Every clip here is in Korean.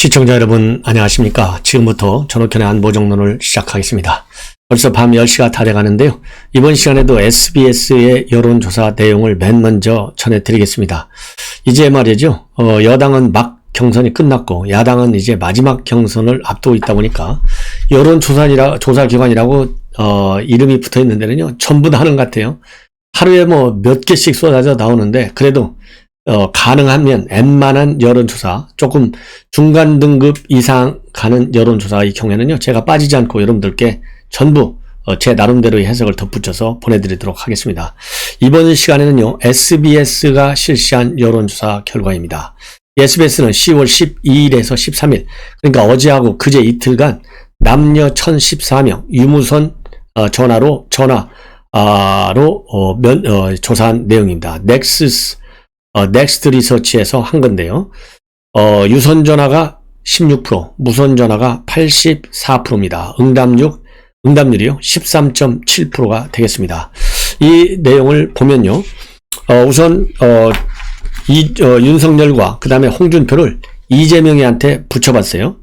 시청자 여러분 안녕하십니까. 지금부터 전옥현의 안보정론을 시작하겠습니다. 벌써 밤 10시가 다 돼가는데요. 이번 시간에도 SBS의 여론조사 내용을 맨 먼저 전해드리겠습니다. 이제 말이죠. 여당은 막 경선이 끝났고 야당은 이제 마지막 경선을 앞두고 있다 보니까 조사기관이라고 이름이 붙어있는 데는요. 전부 다 하는 것 같아요. 하루에 뭐 몇 개씩 쏟아져 나오는데 그래도 가능하면 웬만한 여론조사, 조금 중간 등급 이상 가는 여론조사의 경우에는요, 제가 빠지지 않고 여러분들께 전부 제 나름대로의 해석을 덧붙여서 보내드리도록 하겠습니다. 이번 시간에는요, SBS가 실시한 여론조사 결과입니다. SBS는 10월 12일에서 13일, 그러니까 어제하고 그제 이틀간 남녀 1014명 유무선 전화로 조사한 내용입니다. 넥스트 리서치에서 한 건데요. 유선전화가 16%, 무선전화가 84%입니다. 응답률이요. 13.7%가 되겠습니다. 이 내용을 보면요. 우선, 윤석열과 그 다음에 홍준표를 이재명이한테 붙여봤어요.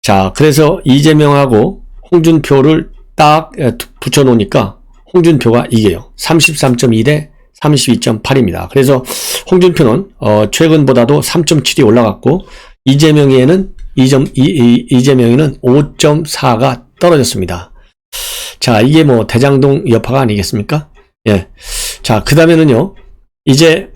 자, 그래서 이재명하고 홍준표를 딱 붙여놓으니까 홍준표가 이겨요. 33.2 대 32.8입니다. 그래서 홍준표는 최근보다도 3.7이 올라갔고 이재명이는 5.4가 떨어졌습니다. 자, 이게 뭐 대장동 여파가 아니겠습니까? 예. 자, 그다음에는요. 이제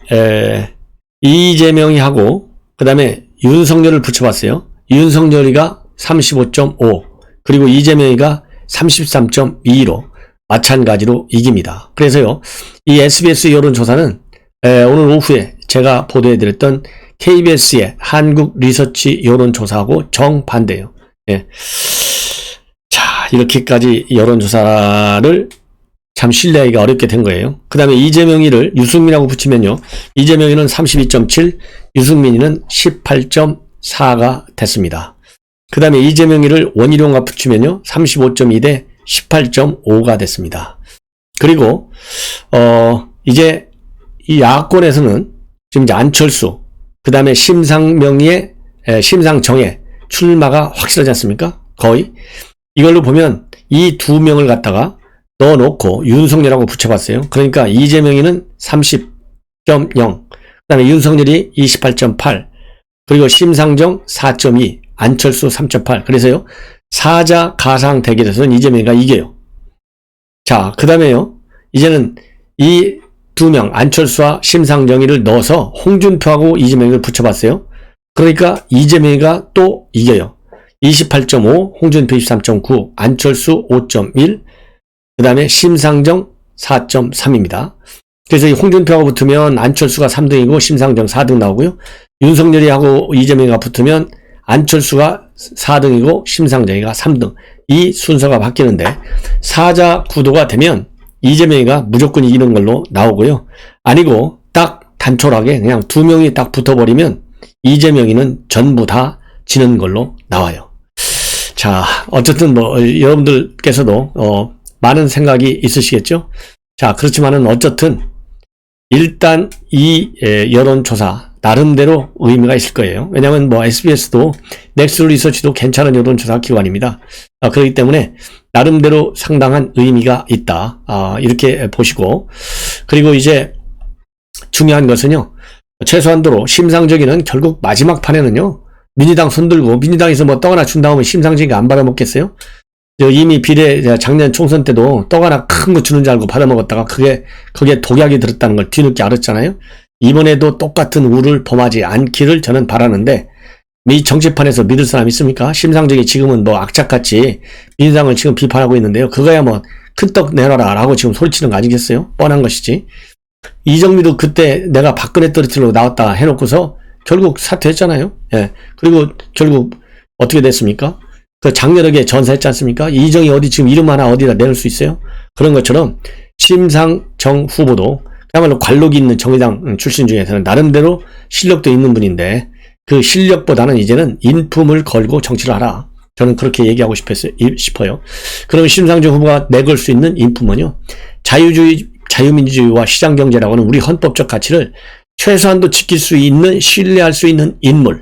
이재명이 하고 그다음에 윤석열을 붙여봤어요. 윤석열이가 35.5 그리고 이재명이가 33.2로 마찬가지로 이깁니다. 그래서요, 이 SBS 여론조사는 오늘 오후에 제가 보도해드렸던 KBS의 한국 리서치 여론조사하고 정반대예요. 예. 자, 이렇게까지 여론조사를 참 신뢰하기가 어렵게 된 거예요. 그 다음에 이재명이를 유승민하고 붙이면요, 이재명이는 32.7, 유승민이는 18.4가 됐습니다. 그 다음에 이재명이를 원희룡과 붙이면요, 35.2 대 18.5가 됐습니다. 그리고 이제 이 야권에서는 지금 이제 안철수, 그 다음에 심상정의 출마가 확실하지 않습니까? 거의 이걸로 보면 이 두 명을 갖다가 넣어놓고 윤석열하고 붙여봤어요. 그러니까 이재명이는 30.0, 그 다음에 윤석열이 28.8, 그리고 심상정 4.2, 안철수 3.8. 그래서요, 사자 가상 대결에서는 이재명이가 이겨요. 자, 그 다음에요, 이제는 이 두 명, 안철수와 심상정이를 넣어서 홍준표하고 이재명을 붙여봤어요. 그러니까 이재명이가 또 이겨요. 28.5, 홍준표 23.9, 안철수 5.1, 그 다음에 심상정 4.3입니다. 그래서 이 홍준표하고 붙으면 안철수가 3등이고 심상정 4등 나오고요. 윤석열이하고 이재명이가 붙으면 안철수가 4등이고 심상정이가 3등. 이 순서가 바뀌는데 사자 구도가 되면 이재명이가 무조건 이기는 걸로 나오고요. 아니고 딱 단촐하게 그냥 두 명이 딱 붙어버리면 이재명이는 전부 다 지는 걸로 나와요. 자, 어쨌든 뭐 여러분들께서도 많은 생각이 있으시겠죠? 자, 그렇지만은 어쨌든 일단 이 여론조사 나름대로 의미가 있을 거예요. 왜냐하면 뭐 SBS도 넥스트 리서치도 괜찮은 여론조사 기관입니다. 그렇기 때문에 나름대로 상당한 의미가 있다. 이렇게 보시고, 그리고 이제 중요한 것은요, 최소한도로 심상정이는 결국 마지막 판에는요, 민주당 손들고 민주당에서 뭐 떡 하나 준 다음에 심상정이가 안 받아먹겠어요? 이미 작년 총선 때도 떡 하나 큰 거 주는 줄 알고 받아먹었다가 그게 독약이 들었다는 걸 뒤늦게 알았잖아요. 이번에도 똑같은 우를 범하지 않기를 저는 바라는데, 이 정치판에서 믿을 사람 있습니까? 심상정이 지금은 뭐 악착같이 민주당을 지금 비판하고 있는데요. 그거야 뭐 큰 떡 내놔라 라고 지금 소리치는 거 아니겠어요? 뻔한 것이지. 이정미도 그때 내가 박근혜 떨어뜨리려고 나왔다 해놓고서 결국 사퇴했잖아요. 예. 그리고 결국 어떻게 됐습니까? 그 장렬하게 전사했지 않습니까? 이정이 어디 지금 이름 하나 어디다 내놓을 수 있어요? 그런 것처럼 심상정 후보도 그야말로 관록이 있는 정의당 출신 중에서는 나름대로 실력도 있는 분인데 그 실력보다는 이제는 인품을 걸고 정치를 하라. 저는 그렇게 얘기하고 싶어요. 그럼 심상정 후보가 내걸 수 있는 인품은요, 자유민주주의와 시장경제라고 하는 우리 헌법적 가치를 최소한도 지킬 수 있는, 신뢰할 수 있는 인물,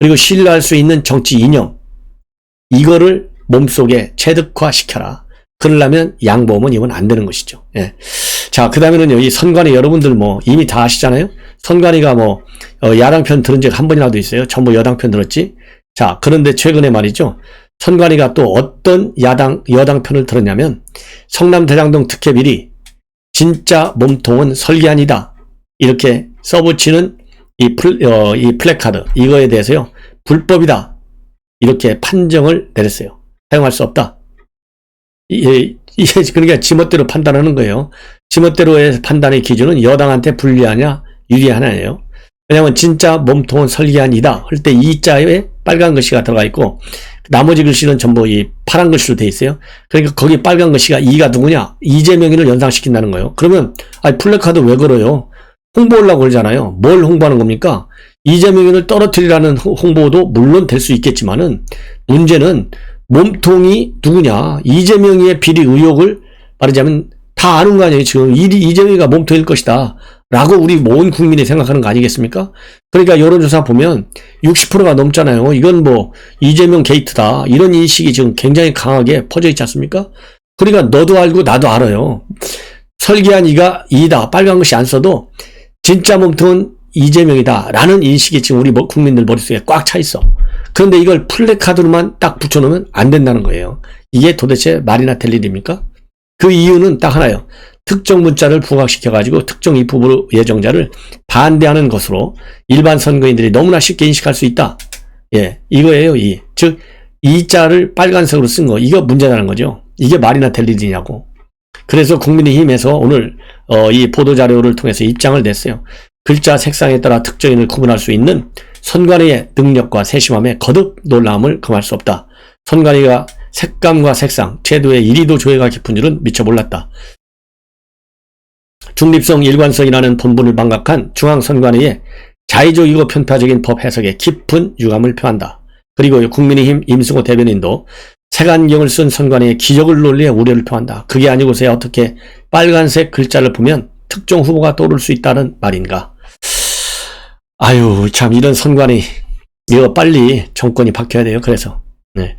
그리고 신뢰할 수 있는 정치 이념, 이거를 몸속에 체득화시켜라. 그러려면 양보험은 이건 안 되는 것이죠. 예. 자, 그 다음에는요, 이 선관위 여러분들 뭐 이미 다 아시잖아요? 선관위가 뭐, 야당 편 들은 적 한 번이라도 있어요? 전부 여당 편 들었지? 자, 그런데 최근에 말이죠. 선관위가 또 어떤 여당 편을 들었냐면, 성남 대장동 특혜 비리, 진짜 몸통은 설계안이다. 이렇게 써붙이는 이 플래카드, 이거에 대해서요, 불법이다. 이렇게 판정을 내렸어요. 사용할 수 없다. 이게 그러니까 지멋대로 판단하는 거예요. 지멋대로의 판단의 기준은 여당한테 불리하냐 유리하냐예요. 왜냐하면 진짜 몸통은 설계안이다 할 때 이자에 빨간 글씨가 들어가 있고 나머지 글씨는 전부 이 파란 글씨로 돼 있어요. 그러니까 거기 빨간 글씨가 이가 누구냐? 이재명이를 연상시킨다는 거예요. 그러면 플래카드 왜 걸어요? 홍보하려고 그러잖아요. 뭘 홍보하는 겁니까? 이재명이를 떨어뜨리라는 홍보도 물론 될 수 있겠지만은 문제는 몸통이 누구냐? 이재명의 비리 의혹을 말하자면 다 아는 거 아니에요. 지금 이재명이가 몸통일 것이다 라고 우리 온 국민이 생각하는 거 아니겠습니까? 그러니까 여론조사 보면 60%가 넘잖아요. 이건 뭐 이재명 게이트다 이런 인식이 지금 굉장히 강하게 퍼져 있지 않습니까? 그러니까 너도 알고 나도 알아요. 설계한 이가 이다 빨간 글씨 안 써도 진짜 몸통은 이재명이다 라는 인식이 지금 우리 국민들 머릿속에 꽉 차 있어. 그런데 이걸 플래카드로만 딱 붙여놓으면 안 된다는 거예요. 이게 도대체 말이나 될 일입니까? 그 이유는 딱 하나예요. 특정 문자를 부각시켜가지고 특정 입후보 예정자를 반대하는 것으로 일반 선거인들이 너무나 쉽게 인식할 수 있다. 예, 이거예요. 즉 이자를 빨간색으로 쓴 거 이거 문제라는 거죠. 이게 말이나 될 일이냐고. 그래서 국민의힘에서 오늘 이 보도자료를 통해서 입장을 냈어요. 글자 색상에 따라 특정인을 구분할 수 있는 선관위의 능력과 세심함에 거듭 놀라움을 금할 수 없다. 선관위가 색감과 색상, 제도의 이리도 조예가 깊은 줄은 미처 몰랐다. 중립성, 일관성이라는 본분을 망각한 중앙선관위의 자의적이고 편파적인 법 해석에 깊은 유감을 표한다. 그리고 국민의힘 임승호 대변인도 색안경을 쓴 선관위의 기적을 논리에 우려를 표한다. 그게 아니고서야 어떻게 빨간색 글자를 보면 특정 후보가 떠오를 수 있다는 말인가. 아유, 참 이런 선관위 이거 빨리 정권이 바뀌어야 돼요. 그래서 네.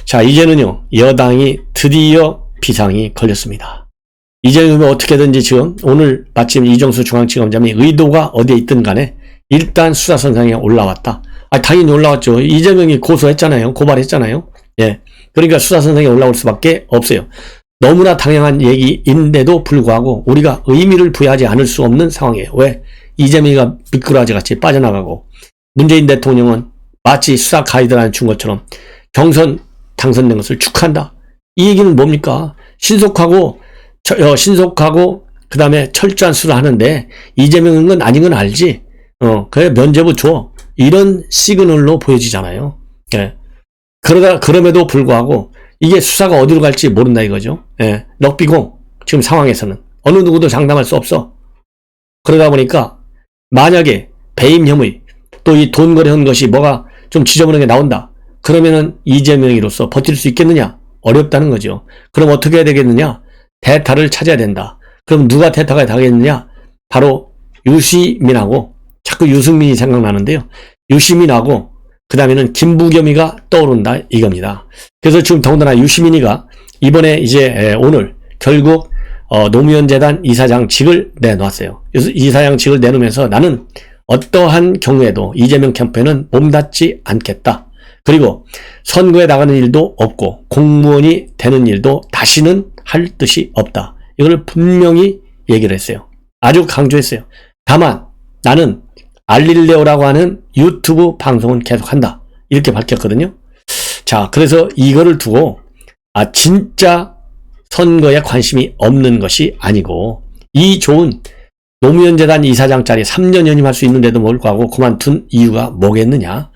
자, 이제는요 여당이 드디어 비상이 걸렸습니다. 이제는 어떻게든지 지금 오늘 마침 이정수 중앙지검장이 의도가 어디에 있든 간에 일단 수사선상에 올라왔다. 당연히 올라왔죠. 이재명이 고소했잖아요. 고발했잖아요. 예. 그러니까 수사선상에 올라올 수밖에 없어요. 너무나 당연한 얘기인데도 불구하고 우리가 의미를 부여하지 않을 수 없는 상황이에요. 왜? 이재명이가 미꾸라지같이 빠져나가고 문재인 대통령은 마치 수사 가이드라인 준 것처럼 경선 당선된 것을 축하한다. 이 얘기는 뭡니까? 신속하고 그 다음에 철저한 수사를 하는데 이재명인 건 아닌 건 알지? 그래 면죄부 줘. 이런 시그널로 보여지잖아요. 예. 그럼에도 불구하고 이게 수사가 어디로 갈지 모른다 이거죠. 예. 럭비공 지금 상황에서는 어느 누구도 장담할 수 없어. 그러다 보니까 만약에 배임 혐의 또 이 돈 거래한 것이 뭐가 좀 지저분하게 나온다. 그러면은 이재명이로서 버틸 수 있겠느냐? 어렵다는 거죠. 그럼 어떻게 해야 되겠느냐? 대타를 찾아야 된다. 그럼 누가 대타가 되겠느냐? 바로 유시민하고 자꾸 유승민이 생각나는데요. 유시민하고 그 다음에는 김부겸이가 떠오른다 이겁니다. 그래서 지금 더군다나 유시민이가 이번에 이제 오늘 결국 노무현재단 이사장직을 내놓았어요. 이사장직을 내놓으면서 나는 어떠한 경우에도 이재명 캠프에는 몸닿지 않겠다. 그리고 선거에 나가는 일도 없고 공무원이 되는 일도 다시는 할 뜻이 없다. 이걸 분명히 얘기를 했어요. 아주 강조했어요. 다만 나는 알릴레오라고 하는 유튜브 방송은 계속한다. 이렇게 밝혔거든요. 자, 그래서 이거를 두고 진짜 선거에 관심이 없는 것이 아니고 이 좋은 노무현재단 이사장 자리 3년 연임할 수 있는데도 불구하고 그만둔 이유가 뭐겠느냐.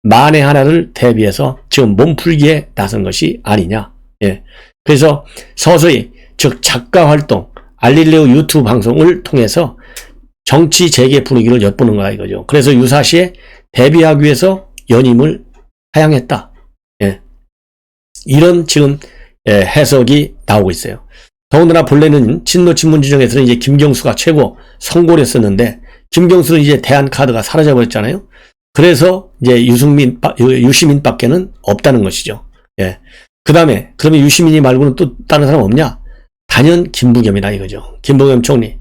만에 하나를 대비해서 지금 몸풀기에 나선 것이 아니냐. 예. 그래서 서서히 즉 작가 활동, 알릴레오 유튜브 방송을 통해서 정치 재개 분위기를 엿보는 거야 이거죠. 그래서 유사시에 대비하기 위해서 연임을 하향했다. 예. 이런 지금 해석이 나오고 있어요. 더군다나 본래는 친노 친문지 중에서는 이제 김경수가 최고 선고를 했었는데 김경수는 이제 대한카드가 사라져버렸잖아요. 그래서 이제 유시민밖에는 없다는 것이죠. 예. 그 다음에 그러면 유시민이 말고는 또 다른 사람 없냐? 단연 김부겸이다 이거죠. 김부겸 총리.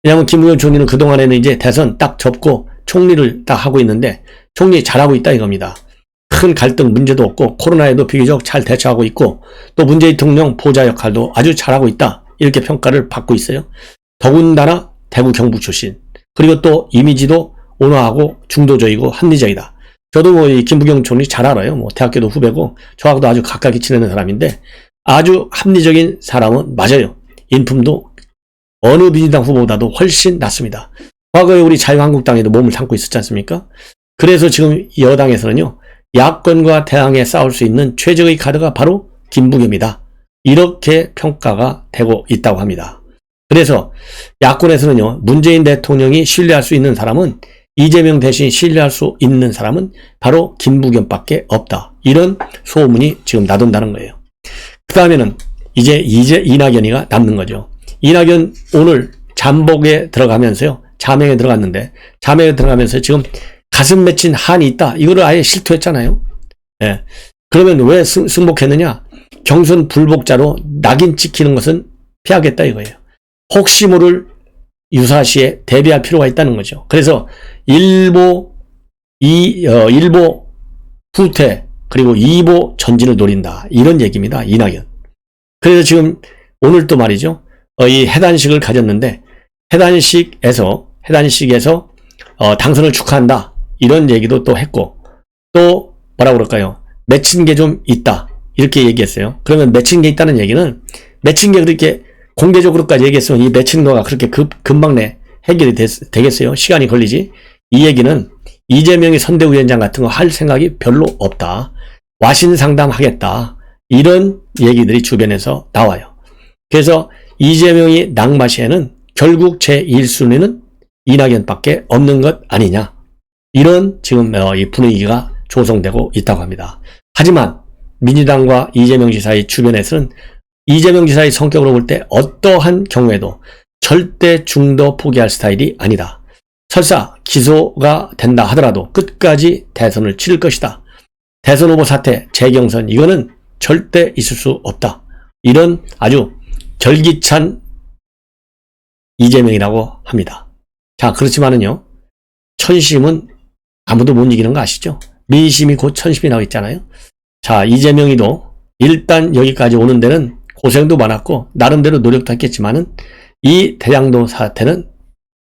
왜냐하면 김부겸 총리는 그동안에는 이제 대선 딱 접고 총리를 딱 하고 있는데 총리 잘하고 있다 이겁니다. 큰 갈등 문제도 없고 코로나에도 비교적 잘 대처하고 있고 또 문재인 대통령 보좌 역할도 아주 잘하고 있다. 이렇게 평가를 받고 있어요. 더군다나 대구 경북 출신. 그리고 또 이미지도 온화하고 중도적이고 합리적이다. 저도 뭐 이 김부겸 총리 잘 알아요. 뭐 대학교도 후배고 저하고도 아주 가깝게 지내는 사람인데 아주 합리적인 사람은 맞아요. 인품도 어느 민주당 후보보다도 훨씬 낫습니다. 과거에 우리 자유한국당에도 몸을 담고 있었지 않습니까? 그래서 지금 여당에서는요. 야권과 대항해 싸울 수 있는 최적의 카드가 바로 김부겸이다. 이렇게 평가가 되고 있다고 합니다. 그래서 야권에서는요. 문재인 대통령이 신뢰할 수 있는 사람은 이재명 대신 신뢰할 수 있는 사람은 바로 김부겸밖에 없다. 이런 소문이 지금 나돈다는 거예요. 그 다음에는 이제 이낙연이가 남는 거죠. 이낙연 오늘 잠복에 들어가면서요. 자명에 들어갔는데 자명에 들어가면서 지금 가슴 맺힌 한이 있다. 이거를 아예 실토했잖아요. 예. 그러면 왜 승복했느냐? 경선 불복자로 낙인 찍히는 것은 피하겠다 이거예요. 혹시 모를 유사시에 대비할 필요가 있다는 거죠. 그래서 일보 후퇴 그리고 2보 전진을 노린다. 이런 얘기입니다. 이낙연. 그래서 지금 오늘 또 말이죠. 이 해단식을 가졌는데 해단식에서 당선을 축하한다. 이런 얘기도 또 했고 또 뭐라 그럴까요? 맺힌 게 좀 있다. 이렇게 얘기했어요. 그러면 맺힌 게 있다는 얘기는 맺힌 게 그렇게 공개적으로까지 얘기했으면 이 맺힌 거가 그렇게 금방 내 해결이 되겠어요? 시간이 걸리지? 이 얘기는 이재명이 선대위원장 같은 거 할 생각이 별로 없다. 와신 상담하겠다. 이런 얘기들이 주변에서 나와요. 그래서 이재명이 낙마시에는 결국 제1순위는 이낙연밖에 없는 것 아니냐. 이런 지금 이 분위기가 조성되고 있다고 합니다. 하지만 민주당과 이재명 지사의 주변에서는 이재명 지사의 성격으로 볼 때 어떠한 경우에도 절대 중도 포기할 스타일이 아니다. 설사 기소가 된다 하더라도 끝까지 대선을 치를 것이다. 대선 후보 사퇴, 재경선 이거는 절대 있을 수 없다. 이런 아주 결기찬 이재명이라고 합니다. 자, 그렇지만은요. 천심은 아무도 못 이기는 거 아시죠? 민심이 곧 천심이라고 있잖아요. 자, 이재명이도 일단 여기까지 오는 데는 고생도 많았고 나름대로 노력도 했겠지만은 이 대장동 사태는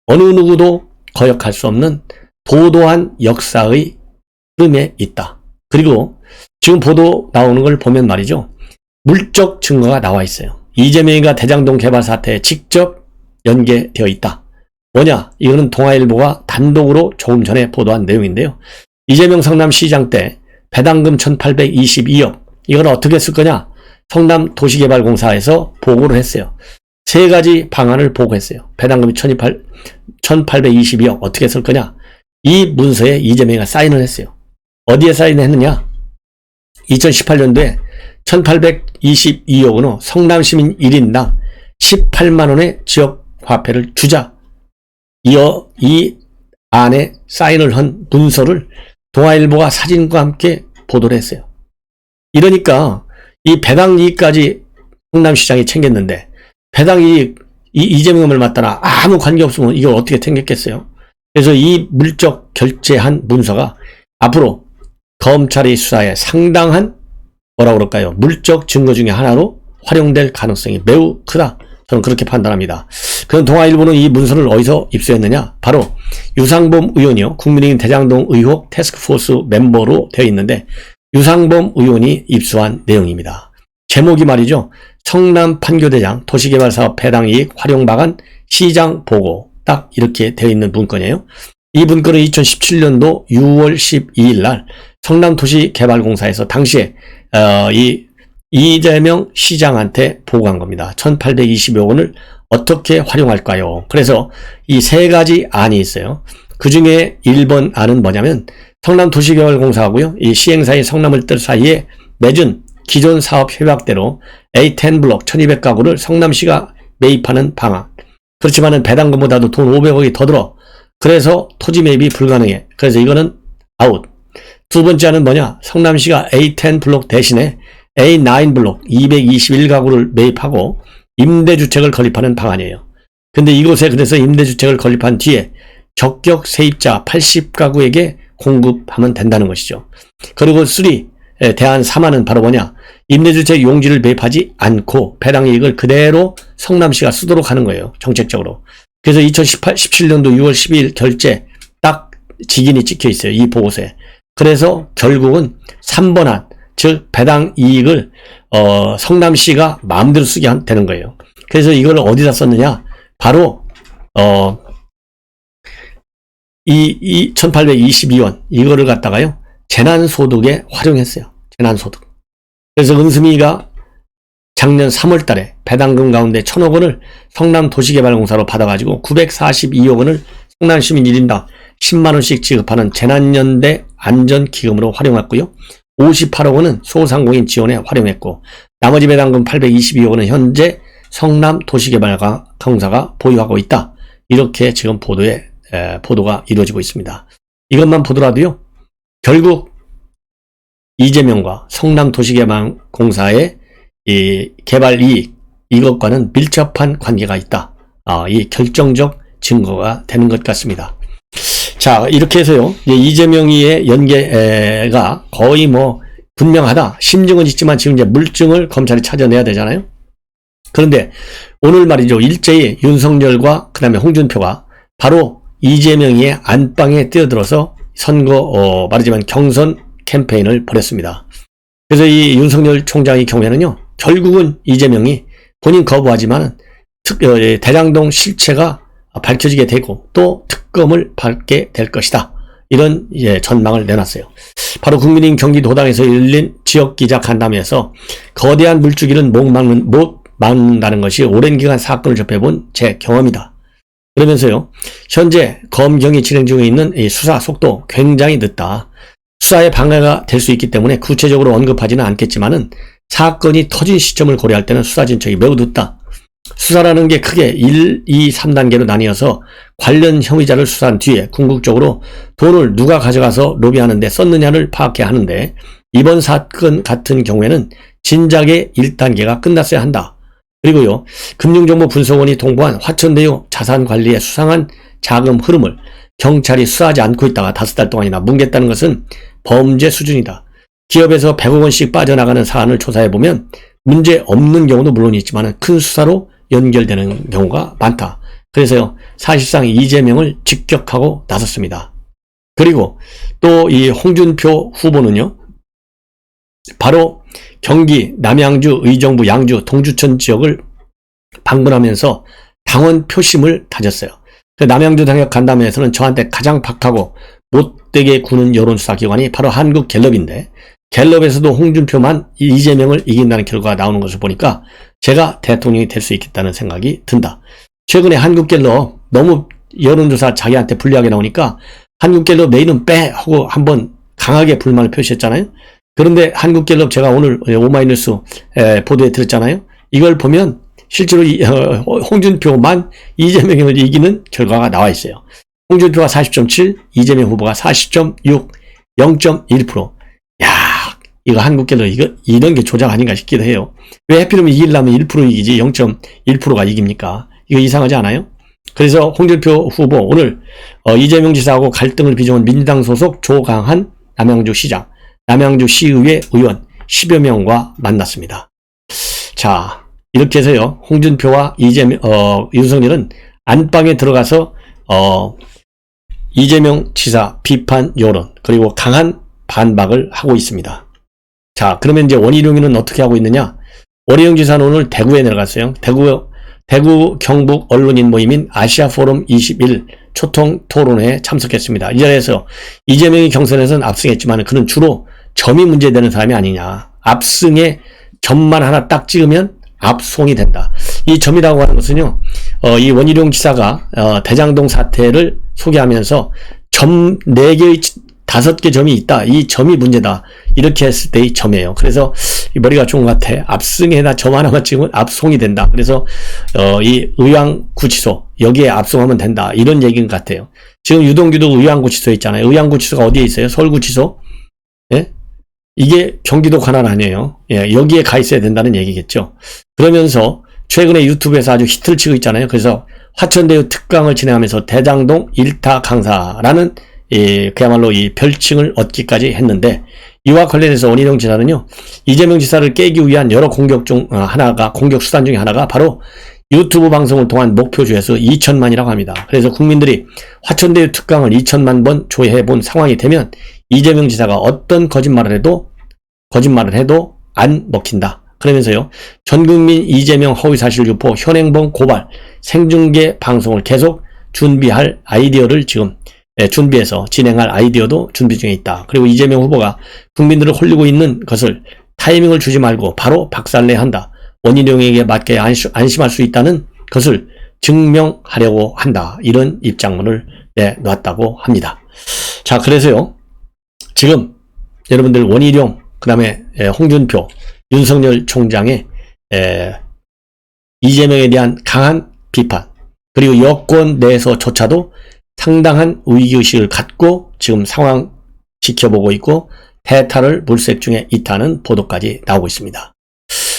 어느 누구도 거역할 수 없는 도도한 역사의 흐름에 있다. 그리고 지금 보도 나오는 걸 보면 말이죠. 물적 증거가 나와 있어요. 이재명이가 대장동 개발 사태에 직접 연계되어 있다. 뭐냐? 이거는 동아일보가 단독으로 조금 전에 보도한 내용인데요. 이재명 성남시장 때 배당금 1822억 이걸 어떻게 쓸 거냐? 성남도시개발공사에서 보고를 했어요. 세 가지 방안을 보고했어요. 배당금이 1822억 어떻게 쓸 거냐? 이 문서에 이재명이가 사인을 했어요. 어디에 사인했느냐? 2018년도에 1822억으로 성남시민 1인당 18만원의 지역화폐를 주자. 이 안에 사인을 한 문서를 동아일보가 사진과 함께 보도를 했어요. 이러니까 이 배당이익까지 성남시장이 챙겼는데 배당이익 이재명을 맡다나 아무 관계없으면 이걸 어떻게 챙겼겠어요? 그래서 이 물적 결제한 문서가 앞으로 검찰의 수사에 상당한 뭐라 그럴까요? 물적 증거 중에 하나로 활용될 가능성이 매우 크다. 저는 그렇게 판단합니다. 그럼 동아일보는 이 문서를 어디서 입수했느냐? 바로 유상범 의원이요. 국민의힘 대장동 의혹 태스크포스 멤버로 되어 있는데 유상범 의원이 입수한 내용입니다. 제목이 말이죠. 성남 판교대장 도시개발사업 배당이익 활용방안 시장 보고 딱 이렇게 되어 있는 문건이에요. 이 문건은 2017년도 6월 12일 날 성남도시개발공사에서 당시에 이재명 시장한테 보고한 겁니다. 1820여 원을 어떻게 활용할까요? 그래서 이 세 가지 안이 있어요. 그 중에 1번 안은 뭐냐면 성남도시개발공사하고요. 이 시행사인 성남을뜰 사이에 맺은 기존 사업 협약대로 A10블록 1200가구를 성남시가 매입하는 방안. 그렇지만은 배당금보다도 돈 500억이 더 들어. 그래서 토지 매입이 불가능해. 그래서 이거는 아웃. 두 번째는 뭐냐? 성남시가 A10 블록 대신에 A9 블록 221가구를 매입하고 임대주택을 건립하는 방안이에요. 근데 이곳에 그래서 임대주택을 건립한 뒤에 적격 세입자 80가구에게 공급하면 된다는 것이죠. 그리고 3, 대안 3안은 바로 뭐냐? 임대주택 용지를 매입하지 않고 배당 이익을 그대로 성남시가 쓰도록 하는 거예요. 정책적으로. 그래서 2017년도 6월 12일 결재 딱 직인이 찍혀 있어요. 이 보고서에. 그래서 결국은 3번안, 즉 배당 이익을 성남시가 마음대로 쓰게 되는 거예요. 그래서 이걸 어디다 썼느냐? 바로 1822원 이거를 갖다가요. 재난소득에 활용했어요. 재난소득. 그래서 은수미가 작년 3월 달에 배당금 가운데 1,000억 원을 성남도시개발공사로 받아가지고 942억 원을 성남시민 1인당 10만 원씩 지급하는 재난연대 안전기금으로 활용했고요. 58억 원은 소상공인 지원에 활용했고 나머지 배당금 822억 원은 현재 성남도시개발공사가 보유하고 있다. 이렇게 지금 보도가 이루어지고 있습니다. 이것만 보더라도요. 결국 이재명과 성남도시개발공사의 이 개발 이익 이것과는 밀접한 관계가 있다. 이 결정적 증거가 되는 것 같습니다. 자, 이렇게 해서요. 이재명이의 연계가 거의 뭐 분명하다. 심증은 있지만 지금 이제 물증을 검찰이 찾아내야 되잖아요. 그런데 오늘 말이죠. 일제히 윤석열과 그다음에 홍준표가 바로 이재명이의 안방에 뛰어들어서 선거 말하자면 경선 캠페인을 벌였습니다. 그래서 이 윤석열 총장의 경우에는요. 결국은 이재명이 본인 거부하지만 대장동 실체가 밝혀지게 되고 또 특검을 받게 될 것이다. 이런 전망을 내놨어요. 바로 국민의힘 경기도당에서 열린 지역기자 간담회에서 거대한 물주기는 못 막는다는 것이 오랜 기간 사건을 접해본 제 경험이다. 그러면서요. 현재 검경이 진행 중에 있는 이 수사 속도 굉장히 늦다. 수사에 방해가 될 수 있기 때문에 구체적으로 언급하지는 않겠지만은 사건이 터진 시점을 고려할 때는 수사 진척이 매우 늦다. 수사라는 게 크게 1, 2, 3단계로 나뉘어서 관련 혐의자를 수사한 뒤에 궁극적으로 돈을 누가 가져가서 로비하는 데 썼느냐를 파악해야 하는데 이번 사건 같은 경우에는 진작에 1단계가 끝났어야 한다. 그리고요. 금융정보분석원이 통보한 화천대유 자산관리의 수상한 자금 흐름을 경찰이 수사하지 않고 있다가 5달 동안이나 뭉갰다는 것은 범죄 수준이다. 기업에서 100억 원씩 빠져나가는 사안을 조사해보면 문제 없는 경우도 물론 있지만 큰 수사로 연결되는 경우가 많다. 그래서요. 사실상 이재명을 직격하고 나섰습니다. 그리고 또 이 홍준표 후보는요. 바로 경기 남양주, 의정부, 양주, 동주천 지역을 방문하면서 당원 표심을 다졌어요. 남양주 당역 간담회에서는 저한테 가장 박하고 못되게 구는 여론수사기관이 바로 한국갤럽인데 갤럽에서도 홍준표만 이재명을 이긴다는 결과가 나오는 것을 보니까 제가 대통령이 될 수 있겠다는 생각이 든다. 최근에 한국갤럽 너무 여론조사 자기한테 불리하게 나오니까 한국갤럽 내 이름 빼 하고 한번 강하게 불만을 표시했잖아요. 그런데 한국갤럽 제가 오늘 오마이뉴스 보도에 들었잖아요. 이걸 보면 실제로 홍준표만 이재명을 이기는 결과가 나와 있어요. 홍준표가 40.7, 이재명 후보가 40.6, 0.1%. 야, 이거 한국갤럽 이런 게 조작 아닌가 싶기도 해요. 왜 하필이면 이기려면 1% 이기지 0.1%가 이깁니까? 이거 이상하지 않아요? 그래서 홍준표 후보 오늘 이재명 지사하고 갈등을 빚어온 민주당 소속 조강한 남양주시장, 남양주시의회 의원 10여 명과 만났습니다. 자, 이렇게 해서요. 홍준표와 윤석열은 안방에 들어가서 이재명 지사 비판 여론 그리고 강한 반박을 하고 있습니다. 자, 그러면 이제 원희룡이는 어떻게 하고 있느냐? 원희룡 지사는 오늘 대구에 내려갔어요. 대구 경북 언론인 모임인 아시아포럼 21 초통 토론회에 참석했습니다. 이 자리에서 이재명이 경선에서는 압승했지만 그는 주로 점이 문제되는 사람이 아니냐. 압승에 점만 하나 딱 찍으면 압송이 된다. 이 점이라고 하는 것은요. 이 원희룡 지사가 대장동 사태를 소개하면서 점 4개의 5개 점이 있다. 이 점이 문제다. 이렇게 했을 때의 점이에요. 그래서 이 머리가 좋은 것 같아. 압승에다 점 하나만 찍으면 압송이 된다. 그래서 이 의왕구치소 여기에 압송하면 된다. 이런 얘기인 것 같아요. 지금 유동규도 의왕구치소에 있잖아요. 의왕구치소가 어디에 있어요? 서울구치소? 예? 이게 경기도 관할 아니에요. 예, 여기에 가 있어야 된다는 얘기겠죠. 그러면서 최근에 유튜브에서 아주 히트를 치고 있잖아요. 그래서 화천대유 특강을 진행하면서 대장동 일타 강사라는 그야말로 이 별칭을 얻기까지 했는데, 이와 관련해서 원희룡 지사는요, 이재명 지사를 깨기 위한 여러 공격 수단 중에 하나가 바로 유튜브 방송을 통한 목표주에서 2천만이라고 합니다. 그래서 국민들이 화천대유 특강을 2천만 번 조회해 본 상황이 되면 이재명 지사가 어떤 거짓말을 해도 안 먹힌다. 그러면서요, 전국민 이재명 허위사실 유포 현행범 고발 생중계 방송을 계속 준비할 아이디어를 지금 준비해서 진행할 아이디어도 준비 중에 있다. 그리고 이재명 후보가 국민들을 홀리고 있는 것을 타이밍을 주지 말고 바로 박살내야 한다. 원희룡에게 맞게 안심할 수 있다는 것을 증명하려고 한다. 이런 입장문을 내놨다고 합니다. 자, 그래서요, 지금 여러분들 원희룡, 그 다음에 홍준표, 윤석열 총장의 이재명에 대한 강한 비판, 그리고 여권 내에서조차도 상당한 위기의식을 갖고 지금 상황 지켜보고 있고 대타를 물색 중에 있다는 보도까지 나오고 있습니다.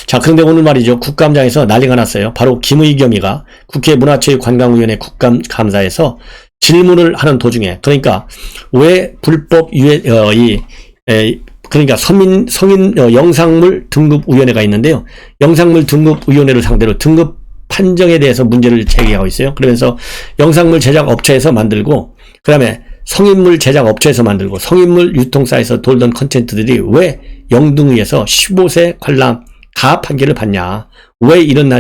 자, 그런데 오늘 말이죠, 국감장에서 난리가 났어요. 바로 김의겸이가 국회 문화체육관광위원회 국감감사에서 질문을 하는 도중에, 그러니까 왜 불법 그러니까 성인 영상물 등급위원회가 있는데요. 영상물 등급위원회를 상대로 등급 판정에 대해서 문제를 제기하고 있어요. 그러면서 영상물 제작 업체에서 만들고, 그 다음에 성인물 제작 업체에서 만들고, 성인물 유통사에서 돌던 컨텐츠들이 왜 영등위에서 15세 관람 가압 판결을 받냐, 왜 이런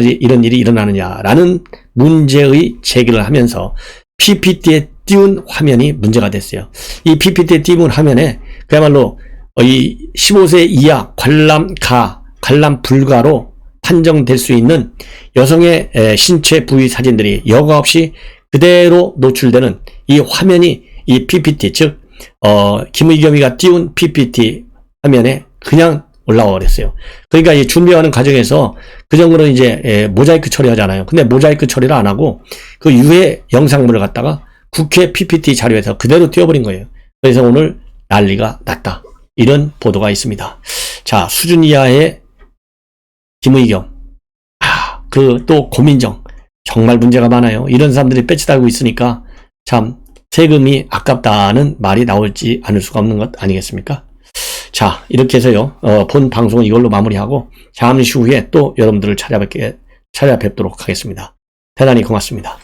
일이 일어나느냐라는 문제의 제기를 하면서 PPT에 띄운 화면이 문제가 됐어요. 이 PPT에 띄운 화면에 그야말로 이 15세 이하 관람 불가로 판정될 수 있는 여성의 신체 부위 사진들이 여과 없이 그대로 노출되는 이 화면이, 이 PPT, 즉 김의겸이가 띄운 PPT 화면에 그냥 올라와 버렸어요. 그러니까 이 준비하는 과정에서 그 정도는 이제 모자이크 처리하잖아요. 근데 모자이크 처리를 안 하고 그 유해 영상물을 갖다가 국회 PPT 자료에서 그대로 띄워버린 거예요. 그래서 오늘 난리가 났다. 이런 보도가 있습니다. 자, 수준 이하의 김의겸, 또 고민정, 정말 문제가 많아요. 이런 사람들이 배치 달고 있으니까 참 세금이 아깝다는 말이 나올지 않을 수가 없는 것 아니겠습니까? 자, 이렇게 해서요, 본 방송은 이걸로 마무리하고 잠시 후에 또 여러분들을 찾아뵙도록 하겠습니다. 대단히 고맙습니다.